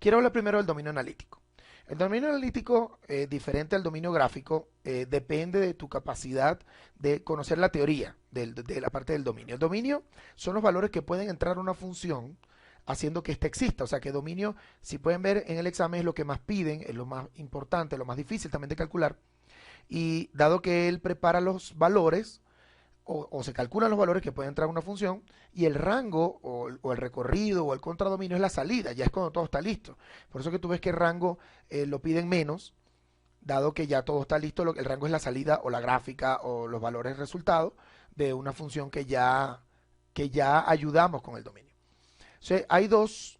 Quiero hablar primero del dominio analítico. El dominio analítico, diferente al dominio gráfico, depende de tu capacidad de conocer la teoría de la parte del dominio. El dominio son los valores que pueden entrar a una función haciendo que ésta exista. O sea que dominio, si pueden ver en el examen, es lo que más piden, es lo más importante, lo más difícil también de calcular. Y dado que él prepara los valores, o se calculan los valores que pueden entrar a una función, y el rango o el recorrido o el contradominio es la salida, ya es cuando todo está listo. Por eso que tú ves que el rango lo piden menos, dado que ya todo está listo, el rango es la salida o la gráfica o los valores resultados de una función que ya ayudamos con el dominio. O sea, hay dos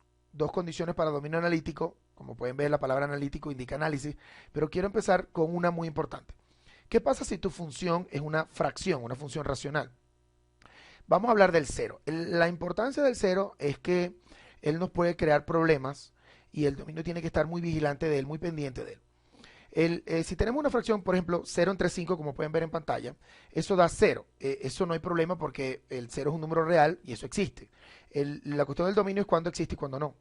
condiciones para dominio analítico. Como pueden ver, la palabra analítico indica análisis, pero quiero empezar con una muy importante. ¿Qué pasa si tu función es una fracción, una función racional? Vamos a hablar del cero. La importancia del cero es que él nos puede crear problemas y el dominio tiene que estar muy vigilante de él, muy pendiente de él. Si tenemos una fracción, por ejemplo, 0 entre 5, como pueden ver en pantalla, eso da 0. Eso no hay problema porque el 0 es un número real y eso existe. La cuestión del dominio es cuándo existe y cuándo no.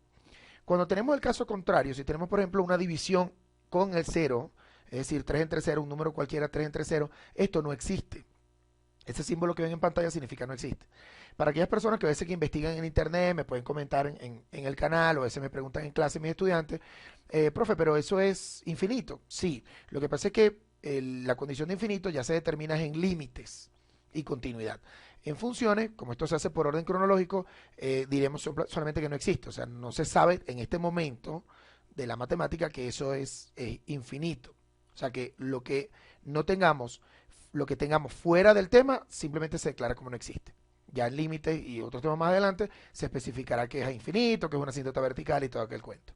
Cuando tenemos el caso contrario, si tenemos, por ejemplo, una división con el 0, es decir, 3 entre 0, un número cualquiera, 3 entre 0, esto no existe. Ese símbolo que ven en pantalla significa no existe. Para aquellas personas que a veces que investigan en internet, me pueden comentar en el canal o a veces me preguntan en clase mis estudiantes, profe, pero eso es infinito. Sí, lo que pasa es que la condición de infinito ya se determina en límites y continuidad. En funciones, como esto se hace por orden cronológico, diremos solamente que no existe. O sea, no se sabe en este momento de la matemática que eso es infinito. O sea, que no tengamos, lo que tengamos fuera del tema simplemente se declara como no existe. Ya en límites y otros temas más adelante se especificará que es infinito, que es una asíntota vertical y todo aquel cuento.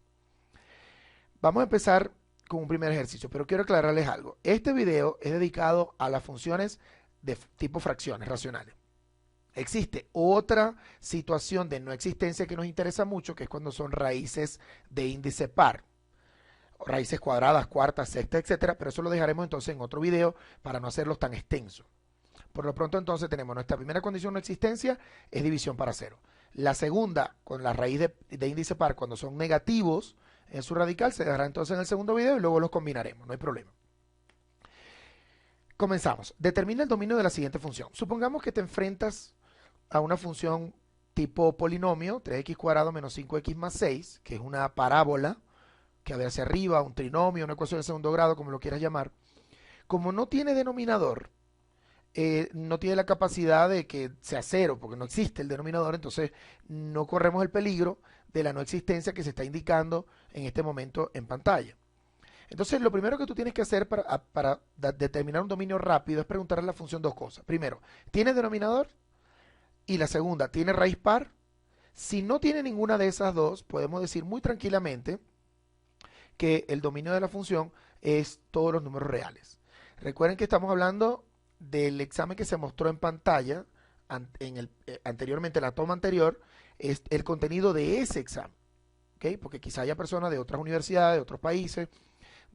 Vamos a empezar con un primer ejercicio, pero quiero aclararles algo. Este video es dedicado a las funciones de tipo fracciones racionales. Existe otra situación de no existencia que nos interesa mucho, que es cuando son raíces de índice par, raíces cuadradas, cuartas, sextas, etcétera, pero eso lo dejaremos entonces en otro video para no hacerlos tan extensos. Por lo pronto entonces tenemos nuestra primera condición de no existencia es división para cero. La segunda, con la raíz de índice par, cuando son negativos en su radical, se dejará entonces en el segundo video y luego los combinaremos, no hay problema. Comenzamos. Determina el dominio de la siguiente función. Supongamos que te enfrentas a una función tipo polinomio, 3x cuadrado menos 5x más 6, que es una parábola que va hacia arriba, un trinomio, una ecuación de segundo grado, como lo quieras llamar. Como no tiene denominador, no tiene la capacidad de que sea cero, porque no existe el denominador, entonces no corremos el peligro de la no existencia que se está indicando en este momento en pantalla. Entonces, lo primero que tú tienes que hacer para determinar un dominio rápido es preguntarle a la función dos cosas. Primero, ¿tiene denominador? Y la segunda, ¿tiene raíz par? Si no tiene ninguna de esas dos, podemos decir muy tranquilamente que el dominio de la función es todos los números reales. Recuerden que estamos hablando del examen que se mostró en pantalla anteriormente, en la toma anterior, es el contenido de ese examen. ¿Okay? Porque quizá haya personas de otras universidades, de otros países,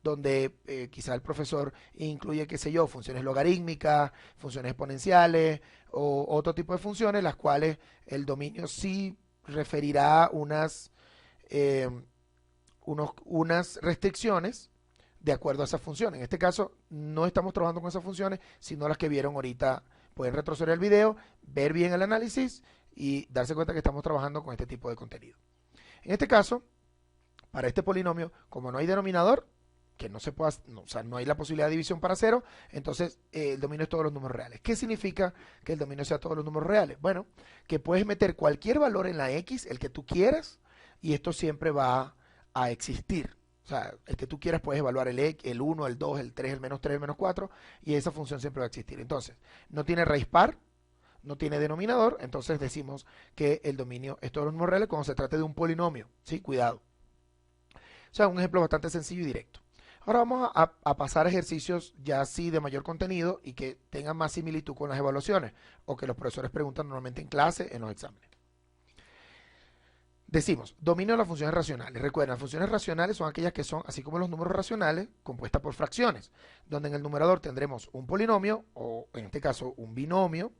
donde quizá el profesor incluye, qué sé yo, funciones logarítmicas, funciones exponenciales o otro tipo de funciones, las cuales el dominio sí referirá eh, unas restricciones de acuerdo a esas funciones. En este caso, no estamos trabajando con esas funciones, sino las que vieron ahorita. Pueden retroceder el video, ver bien el análisis y darse cuenta que estamos trabajando con este tipo de contenido. En este caso, para este polinomio, como no hay denominador, que no se pueda, no, o sea, no hay la posibilidad de división para cero, entonces el dominio es todos los números reales. ¿Qué significa que el dominio sea todos los números reales? Bueno, que puedes meter cualquier valor en la X, el que tú quieras, y esto siempre va a existir. O sea, el que tú quieras puedes evaluar el 1, el 2, el 3, el menos 3, el menos 4, y esa función siempre va a existir. Entonces, no tiene raíz par, no tiene denominador, entonces decimos que el dominio es todos los números reales cuando se trate de un polinomio. ¿Sí? Cuidado. O sea, un ejemplo bastante sencillo y directo. Ahora vamos a pasar a ejercicios ya así de mayor contenido y que tengan más similitud con las evaluaciones o que los profesores preguntan normalmente en clase, en los exámenes. Decimos, dominio de las funciones racionales. Recuerden, las funciones racionales son aquellas que son, así como los números racionales, compuestas por fracciones, donde en el numerador tendremos un polinomio, o en este caso un binomio,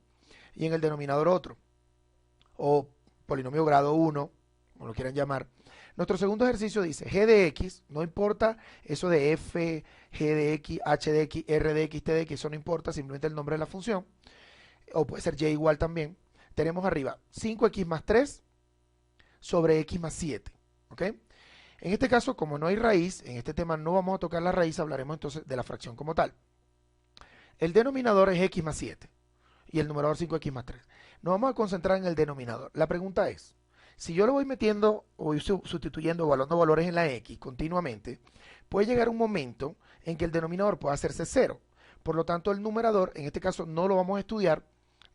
y en el denominador otro, o polinomio grado 1, como lo quieran llamar. Nuestro segundo ejercicio dice g de x, no importa eso de f, g de x, h de x, r de x, t de x, eso no importa, simplemente el nombre de la función, o puede ser y igual también. Tenemos arriba 5x más 3 sobre x más 7, ¿ok? En este caso, como no hay raíz, en este tema no vamos a tocar la raíz, hablaremos entonces de la fracción como tal. El denominador es x más 7 y el numerador 5x más 3. Nos vamos a concentrar en el denominador. La pregunta es, si yo lo voy metiendo o voy sustituyendo o evaluando valores en la x continuamente, puede llegar un momento en que el denominador pueda hacerse 0. Por lo tanto, el numerador, en este caso, no lo vamos a estudiar,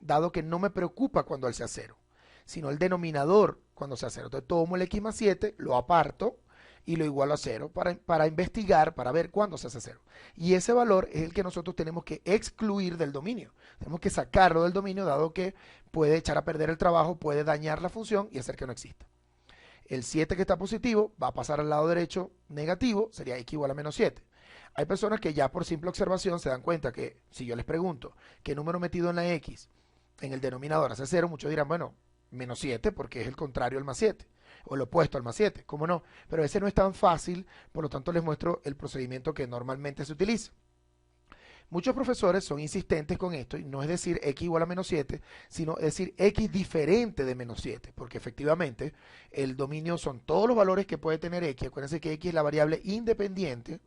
dado que no me preocupa cuando él sea 0, sino el denominador cuando sea 0. Entonces, tomo el x más 7, lo aparto y lo igualo a 0 para investigar, para ver cuándo se hace 0. Y ese valor es el que nosotros tenemos que excluir del dominio. Tenemos que sacarlo del dominio, dado que puede echar a perder el trabajo, puede dañar la función y hacer que no exista. El 7 que está positivo va a pasar al lado derecho negativo, sería x igual a menos 7. Hay personas que ya por simple observación se dan cuenta que si yo les pregunto qué número metido en la x en el denominador hace 0, muchos dirán, bueno, menos 7 porque es el contrario al más 7 o el opuesto al más 7, ¿cómo no? Pero ese no es tan fácil, por lo tanto les muestro el procedimiento que normalmente se utiliza. Muchos profesores son insistentes con esto y no es decir x igual a menos 7, sino decir x diferente de menos 7, porque efectivamente el dominio son todos los valores que puede tener x. Acuérdense que x es la variable independiente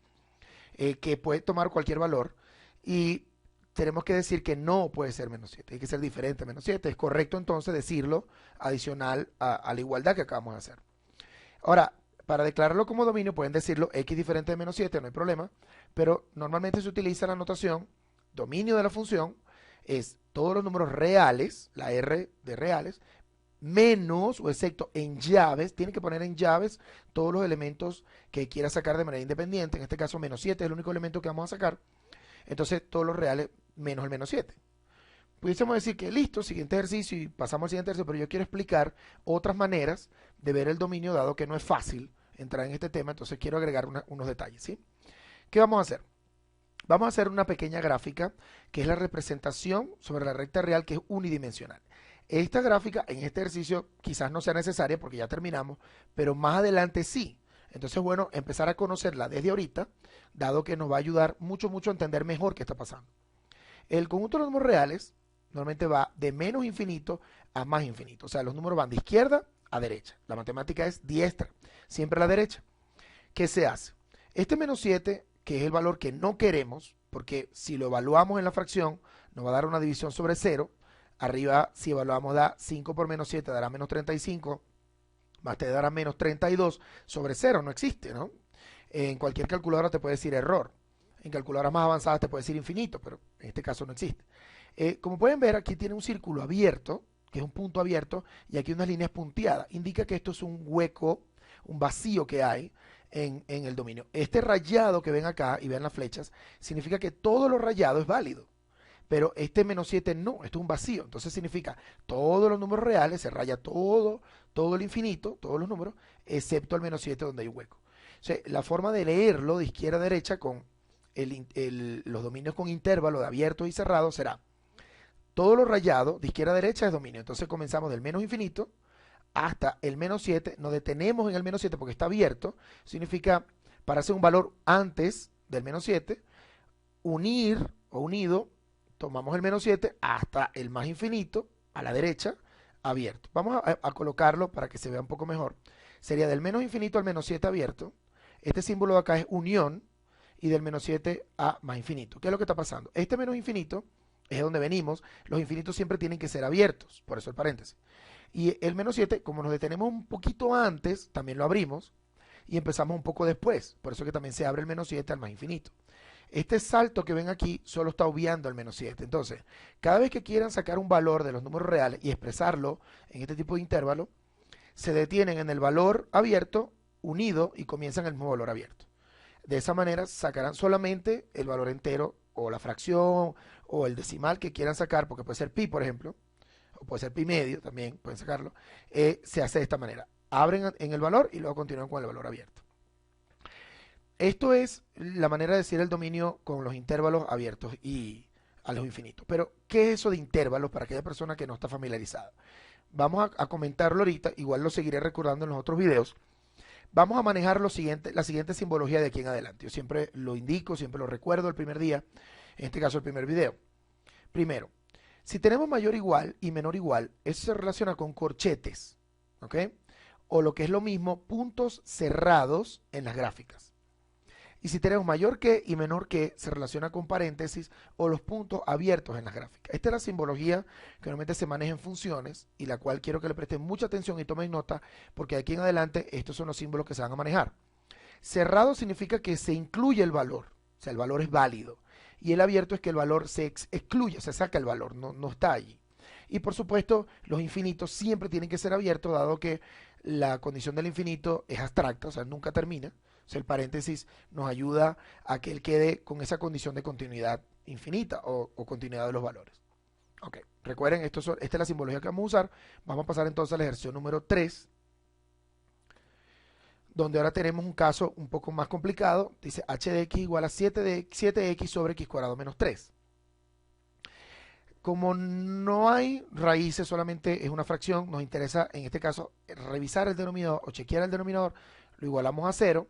que puede tomar cualquier valor y tenemos que decir que no puede ser menos 7, hay que ser diferente a menos 7. Es correcto entonces decirlo adicional a la igualdad que acabamos de hacer. Ahora, para declararlo como dominio pueden decirlo x diferente de menos 7, no hay problema, pero normalmente se utiliza la notación dominio de la función es todos los números reales, la r de reales, menos o excepto en llaves, tiene que poner en llaves todos los elementos que quiera sacar de manera independiente. En este caso menos 7 es el único elemento que vamos a sacar, entonces todos los reales menos el menos 7. Pudiésemos decir que listo, siguiente ejercicio y pasamos al siguiente ejercicio, pero yo quiero explicar otras maneras de ver el dominio, dado que no es fácil entrar en este tema, entonces quiero agregar unos detalles, ¿sí? ¿Qué vamos a hacer? Vamos a hacer una pequeña gráfica que es la representación sobre la recta real, que es unidimensional. Esta gráfica en este ejercicio quizás no sea necesaria porque ya terminamos, pero más adelante sí. Entonces, bueno, empezar a conocerla desde ahorita, dado que nos va a ayudar mucho a entender mejor qué está pasando. El conjunto de los números reales normalmente va de menos infinito a más infinito. O sea, los números van de izquierda a derecha. La matemática es diestra, siempre a la derecha. ¿Qué se hace? Este menos 7, que es el valor que no queremos, porque si lo evaluamos en la fracción, nos va a dar una división sobre 0. Arriba, si evaluamos, da 5 por menos 7, dará menos 35, más te dará menos 32 sobre 0, no existe, ¿no? En cualquier calculadora te puede decir error. En calculadoras más avanzadas te puede decir infinito, pero en este caso no existe. Como pueden ver, aquí tiene un círculo abierto, que es un punto abierto, y aquí unas líneas punteadas. Indica que esto es un hueco, un vacío que hay en el dominio. Este rayado que ven acá, y ven las flechas, significa que todo lo rayado es válido. Pero este menos 7 no, esto es un vacío. Entonces significa todos los números reales, se raya todo el infinito, todos los números, excepto el menos 7 donde hay un hueco. O sea, la forma de leerlo de izquierda a derecha con los dominios con intervalo de abierto y cerrado será todo lo rayado de izquierda a derecha es dominio. Entonces comenzamos del menos infinito hasta el menos 7. Nos detenemos en el menos 7 porque está abierto. Significa, para hacer un valor antes del menos 7, unir o unido, tomamos el menos 7 hasta el más infinito, a la derecha, abierto. Vamos a colocarlo para que se vea un poco mejor. Sería del menos infinito al menos 7 abierto. Este símbolo de acá es unión y del menos 7 a más infinito. ¿Qué es lo que está pasando? Este menos infinito es de donde venimos. Los infinitos siempre tienen que ser abiertos, por eso el paréntesis. Y el menos 7, como nos detenemos un poquito antes, también lo abrimos y empezamos un poco después. Por eso que también se abre el menos 7 al más infinito. Este salto que ven aquí solo está obviando el menos 7. Entonces, cada vez que quieran sacar un valor de los números reales y expresarlo en este tipo de intervalo, se detienen en el valor abierto, unido, y comienzan el mismo valor abierto. De esa manera sacarán solamente el valor entero o la fracción o el decimal que quieran sacar, porque puede ser pi, por ejemplo, o puede ser pi medio, también pueden sacarlo. Se hace de esta manera. Abren en el valor y luego continúan con el valor abierto. Esto es la manera de decir el dominio con los intervalos abiertos y a los infinitos. Pero, ¿qué es eso de intervalos para aquella persona que no está familiarizada? Vamos a comentarlo ahorita, igual lo seguiré recordando en los otros videos. Vamos a manejar la siguiente simbología de aquí en adelante. Yo siempre lo indico, siempre lo recuerdo el primer día, en este caso el primer video. Primero, si tenemos mayor igual y menor igual, eso se relaciona con corchetes, ¿ok? O lo que es lo mismo, puntos cerrados en las gráficas. Y si tenemos mayor que y menor que, se relaciona con paréntesis o los puntos abiertos en las gráficas. Esta es la simbología que normalmente se maneja en funciones y la cual quiero que le presten mucha atención y tomen nota porque de aquí en adelante estos son los símbolos que se van a manejar. Cerrado significa que se incluye el valor, o sea, el valor es válido. Y el abierto es que el valor se excluye, se saca el valor, no está allí. Y por supuesto, los infinitos siempre tienen que ser abiertos, dado que la condición del infinito es abstracta, o sea, nunca termina. O sea, el paréntesis nos ayuda a que él quede con esa condición de continuidad infinita o continuidad de los valores. Ok, recuerden, esta es la simbología que vamos a usar. Vamos a pasar entonces al ejercicio número 3, donde ahora tenemos un caso un poco más complicado. Dice h de x igual a 7x sobre x cuadrado menos 3. Como no hay raíces, solamente es una fracción, nos interesa en este caso revisar el denominador o chequear el denominador, lo igualamos a 0.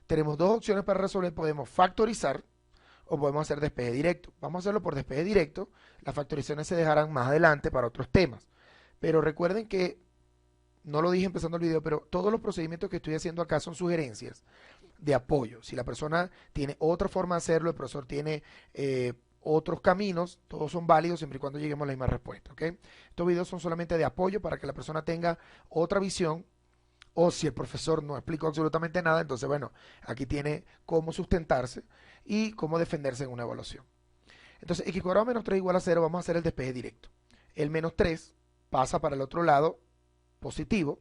Tenemos dos opciones para resolver, podemos factorizar o podemos hacer despeje directo. Vamos a hacerlo por despeje directo, las factorizaciones se dejarán más adelante para otros temas. Pero recuerden que, no lo dije empezando el video, pero todos los procedimientos que estoy haciendo acá son sugerencias de apoyo. Si la persona tiene otra forma de hacerlo, el profesor tiene otros caminos, todos son válidos siempre y cuando lleguemos a la misma respuesta. ¿Okay? Estos videos son solamente de apoyo para que la persona tenga otra visión, o si el profesor no explicó absolutamente nada, entonces bueno, aquí tiene cómo sustentarse y cómo defenderse en una evaluación. Entonces, x cuadrado menos 3 igual a 0, vamos a hacer el despeje directo. El menos 3 pasa para el otro lado positivo,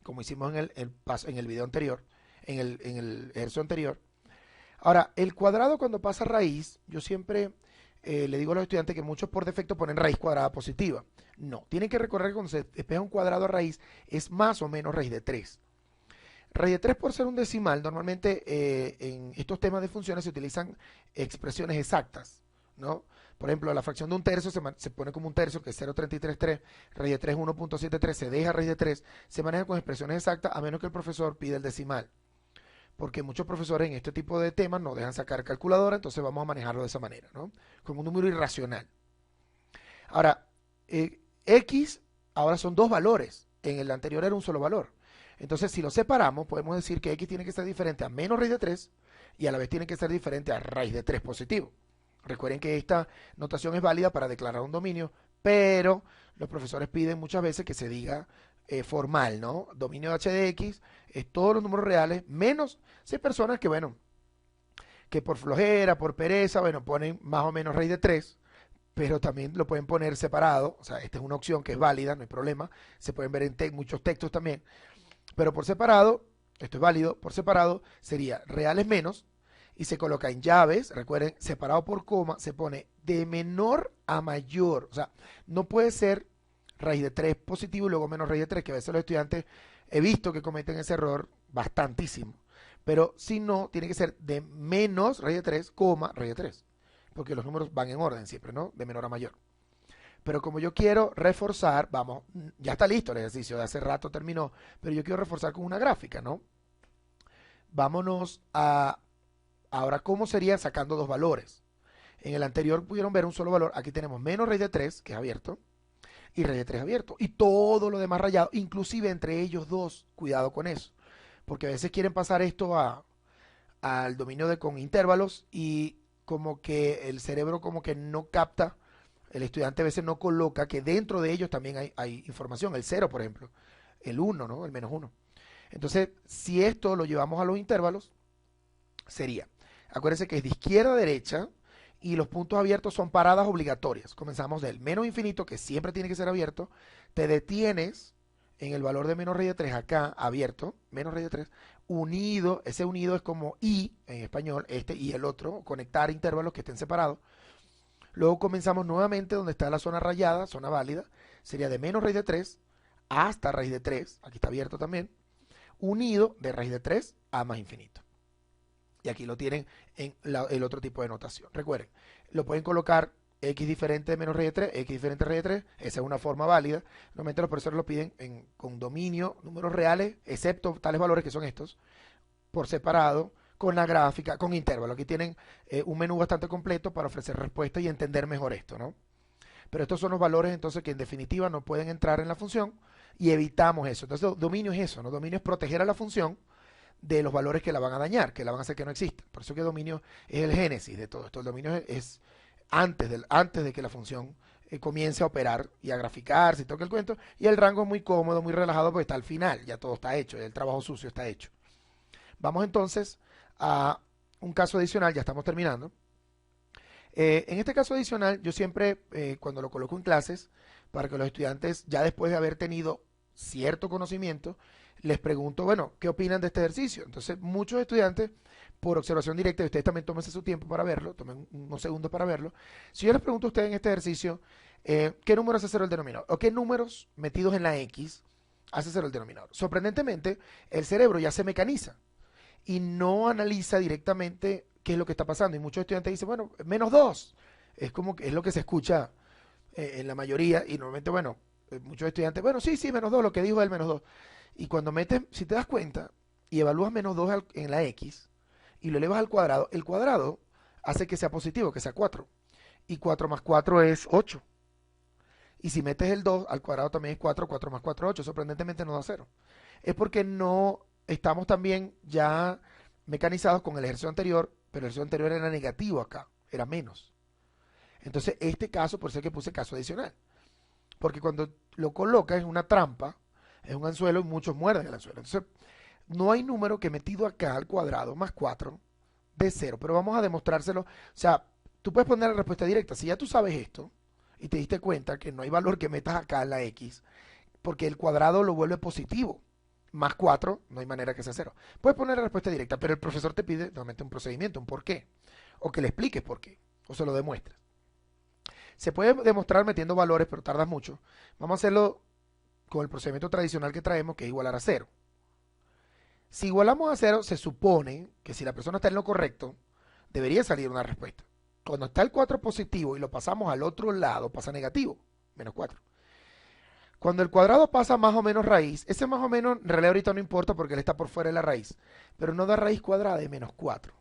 como hicimos en el video anterior, en el ejercicio anterior. Ahora, el cuadrado cuando pasa a raíz, yo siempre le digo a los estudiantes que muchos por defecto ponen raíz cuadrada positiva. No, tienen que recordar que cuando se despeja un cuadrado a raíz es más o menos raíz de 3. Raíz de 3 por ser un decimal, normalmente en estos temas de funciones se utilizan expresiones exactas, ¿no? Por ejemplo, la fracción de un tercio se pone como un tercio, que es 0,333, raíz de 3 es 1,73, se deja raíz de 3, se maneja con expresiones exactas a menos que el profesor pida el decimal. Porque muchos profesores en este tipo de temas no dejan sacar calculadora, entonces vamos a manejarlo de esa manera, ¿no? Como un número irracional. Ahora, X ahora son dos valores, en el anterior era un solo valor. Entonces, si lo separamos, podemos decir que X tiene que ser diferente a menos raíz de 3 y a la vez tiene que ser diferente a raíz de 3 positivo. Recuerden que esta notación es válida para declarar un dominio, pero los profesores piden muchas veces que se diga formal, ¿no? Dominio de h de x es todos los números reales, menos si hay personas que, bueno, que por flojera, por pereza, bueno, ponen más o menos raíz de 3, pero también lo pueden poner separado, o sea, esta es una opción que es válida, no hay problema, se pueden ver en muchos textos también, pero por separado, esto es válido, por separado sería reales menos, y se coloca en llaves, recuerden, separado por coma, se pone de menor a mayor, o sea, no puede ser raíz de 3 positivo y luego menos raíz de 3, que a veces los estudiantes he visto que cometen ese error bastantísimo, pero si no, tiene que ser de menos raíz de 3, coma, raíz de 3, porque los números van en orden siempre, ¿no? De menor a mayor. Pero como yo quiero reforzar, vamos, ya está listo el ejercicio, de hace rato terminó, pero yo quiero reforzar con una gráfica, ¿no? Vámonos a, ahora, ¿cómo sería sacando dos valores? En el anterior pudieron ver un solo valor, aquí tenemos menos raíz de 3, que es abierto, y raíz de 3 abierto, y todo lo demás rayado, inclusive entre ellos dos, cuidado con eso, porque a veces quieren pasar esto al dominio de con intervalos y como que el cerebro como que no capta, el estudiante a veces no coloca que dentro de ellos también hay información, el 0 por ejemplo, el 1, ¿no? El menos 1. Entonces, si esto lo llevamos a los intervalos, sería, acuérdense que es de izquierda a derecha y los puntos abiertos son paradas obligatorias. Comenzamos del menos infinito, que siempre tiene que ser abierto, te detienes en el valor de menos raíz de 3 acá, abierto, menos raíz de 3, unido, ese unido es como y en español, este y el otro, conectar intervalos que estén separados. Luego comenzamos nuevamente donde está la zona rayada, zona válida, sería de menos raíz de 3 hasta raíz de 3, aquí está abierto también, unido de raíz de 3 a más infinito. Y aquí lo tienen en el otro tipo de notación. Recuerden, lo pueden colocar x diferente de menos raíz de 3, x diferente de raíz de 3, esa es una forma válida. Normalmente los profesores lo piden con dominio, números reales, excepto tales valores que son estos, por separado, con la gráfica, con intervalo. Aquí tienen un menú bastante completo para ofrecer respuestas y entender mejor esto, ¿no? Pero estos son los valores entonces que en definitiva no pueden entrar en la función y evitamos eso. Entonces dominio es eso, ¿no? Dominio es proteger a la función de los valores que la van a dañar, que la van a hacer que no exista. Por eso que dominio es el génesis de todo esto. El dominio es antes de que la función comience a operar y a graficar, si toca el cuento, y el rango es muy cómodo, muy relajado porque está al final, ya todo está hecho, el trabajo sucio está hecho. Vamos entonces a un caso adicional, ya estamos terminando. En este caso adicional, yo siempre, cuando lo coloco en clases, para que los estudiantes, ya después de haber tenido cierto conocimiento, les pregunto, bueno, ¿qué opinan de este ejercicio? Entonces, muchos estudiantes, por observación directa, y ustedes también tómense su tiempo para verlo, tomen unos segundos para verlo. Si yo les pregunto a ustedes en este ejercicio, ¿qué número hace cero el denominador? ¿O qué números metidos en la X hace cero el denominador? Sorprendentemente, el cerebro ya se mecaniza y no analiza directamente qué es lo que está pasando. Y muchos estudiantes dicen, bueno, menos 2. Es como que es lo que se escucha en la mayoría. Y normalmente, bueno, muchos estudiantes, bueno, sí, sí, menos 2, lo que dijo él, menos 2. Y cuando metes, si te das cuenta, y evalúas menos 2 en la X, y lo elevas al cuadrado, el cuadrado hace que sea positivo, que sea 4. Y 4 más 4 es 8. Y si metes el 2 al cuadrado también es 4, 4 más 4 es 8. Sorprendentemente no da 0. Es porque no estamos también ya mecanizados con el ejercicio anterior, pero el ejercicio anterior era negativo acá, era menos. Entonces, este caso, por eso es que puse caso adicional. Porque cuando lo colocas es una trampa, es un anzuelo y muchos muerden el anzuelo. Entonces, no hay número que metido acá al cuadrado más 4 de 0, pero vamos a demostrárselo. O sea, tú puedes poner la respuesta directa. Si ya tú sabes esto y te diste cuenta que no hay valor que metas acá en la X, porque el cuadrado lo vuelve positivo. Más 4, no hay manera que sea 0. Puedes poner la respuesta directa, pero el profesor te pide normalmente un procedimiento, un por qué. O que le expliques por qué. O se lo demuestres. Se puede demostrar metiendo valores, pero tardas mucho. Vamos a hacerlo con el procedimiento tradicional que traemos, que es igualar a 0. Si igualamos a 0, se supone que si la persona está en lo correcto, debería salir una respuesta. Cuando está el 4 positivo y lo pasamos al otro lado, pasa negativo, menos 4. Cuando el cuadrado pasa más o menos raíz, ese más o menos en realidad ahorita no importa porque él está por fuera de la raíz, pero no da raíz cuadrada de menos 4.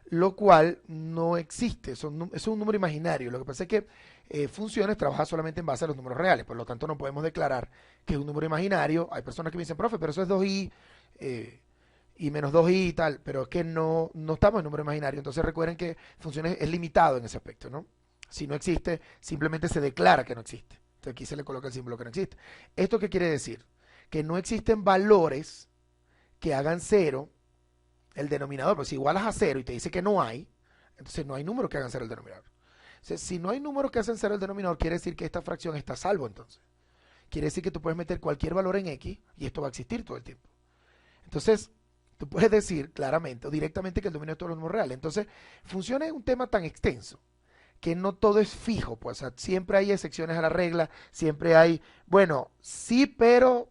Lo cual no existe, es un número imaginario. Lo que pasa es que funciones trabaja solamente en base a los números reales, por lo tanto no podemos declarar que es un número imaginario. Hay personas que me dicen, profe, pero eso es 2i y menos 2i y tal, pero es que no estamos en número imaginario. Entonces recuerden que funciones es limitado en ese aspecto, ¿no? Si no existe, simplemente se declara que no existe. Entonces aquí se le coloca el símbolo que no existe. ¿Esto qué quiere decir? Que no existen valores que hagan 0 el denominador. Pues si igualas a 0 y te dice que no hay, entonces no hay números que hagan 0 el denominador. O sea, si no hay números que hacen 0 el denominador, quiere decir que esta fracción está a salvo entonces. Quiere decir que tú puedes meter cualquier valor en X y esto va a existir todo el tiempo. Entonces, tú puedes decir claramente o directamente que el dominio de todos los números reales. Entonces, funciona es un tema tan extenso que no todo es fijo, pues o sea, siempre hay excepciones a la regla, siempre hay, bueno, sí, pero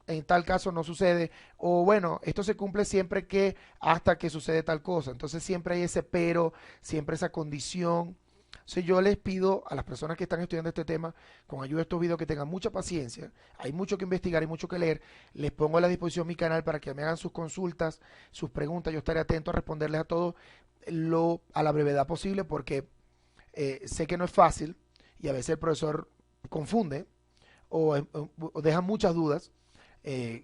en tal caso no sucede, o bueno, esto se cumple siempre que hasta que sucede tal cosa. Entonces siempre hay ese pero, siempre esa condición. Entonces yo les pido a las personas que están estudiando este tema, con ayuda de estos videos, que tengan mucha paciencia. Hay mucho que investigar y mucho que leer. Les pongo a la disposición mi canal para que me hagan sus consultas, sus preguntas. Yo estaré atento a responderles a todo a la brevedad posible porque sé que no es fácil y a veces el profesor confunde o deja muchas dudas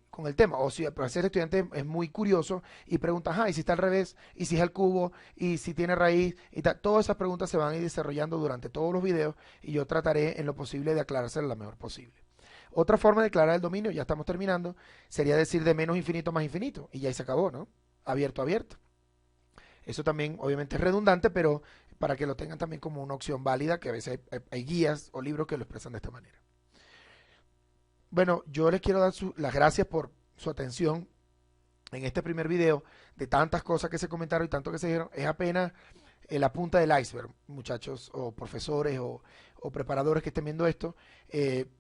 con el tema. O si a veces el estudiante es muy curioso y pregunta, ¿y si está al revés? ¿Y si es al cubo? ¿Y si tiene raíz? Y tal. Todas esas preguntas se van a ir desarrollando durante todos los videos y yo trataré en lo posible de aclarárselas lo mejor posible. Otra forma de declarar el dominio, ya estamos terminando, sería decir de menos infinito más infinito. Y ya ahí se acabó, ¿no? Abierto, abierto. Eso también obviamente es redundante, pero para que lo tengan también como una opción válida, que a veces hay guías o libros que lo expresan de esta manera. Bueno, yo les quiero dar las gracias por su atención en este primer video de tantas cosas que se comentaron y tanto que se dijeron. Es apenas la punta del iceberg, muchachos, o profesores o preparadores que estén viendo esto.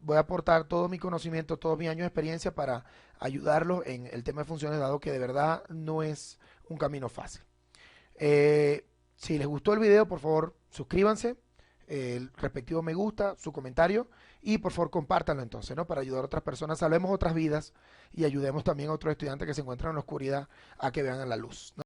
Voy a aportar todo mi conocimiento, todos mis años de experiencia para ayudarlos en el tema de funciones, dado que de verdad no es un camino fácil. Si les gustó el video, por favor, suscríbanse, el respectivo me gusta, su comentario y por favor compártanlo entonces, ¿no? Para ayudar a otras personas, salvemos otras vidas y ayudemos también a otros estudiantes que se encuentran en la oscuridad a que vean la luz, ¿no?